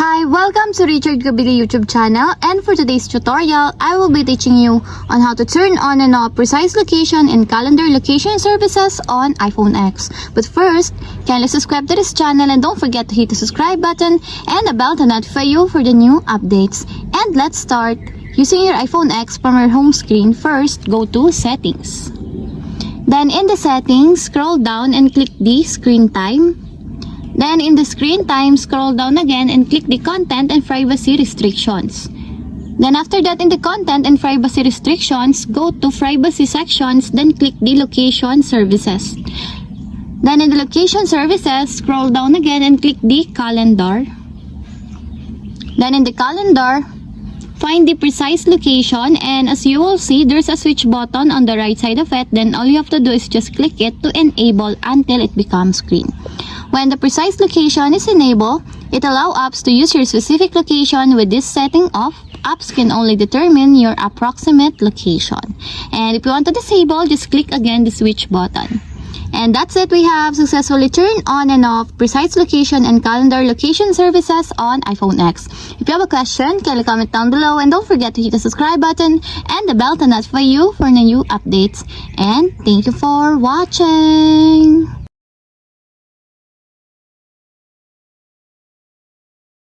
Hi, welcome to Richard Cabile YouTube channel, and for today's tutorial, I will be teaching you on how to turn on and off precise location and calendar location services on iPhone X. But first, kindly subscribe to this channel and don't forget to hit the subscribe button and the bell to notify you for the new updates. And let's start. Using your iPhone X from your home screen, first go to Settings. Then in the settings, scroll down and click the Screen Time. Then in the screen time, scroll down again and click the content and privacy restrictions. Then after that, in the content and privacy restrictions, go to privacy sections, then click the location services. Then in the location services, scroll down again and click the calendar. Then in the calendar, find the precise location, and as you will see, there's a switch button on the right side of it. Then all you have to do is just click it to enable until it becomes green. When the precise location is enabled, it allows apps to use your specific location. With this setting off, apps can only determine your approximate location. And if you want to disable, just click again the switch button. And that's it. We have successfully turned on and off precise location and calendar location services on iPhone X. If you have a question, kindly comment down below, and don't forget to hit the subscribe button and the bell to notify you for the new updates. And thank you for watching.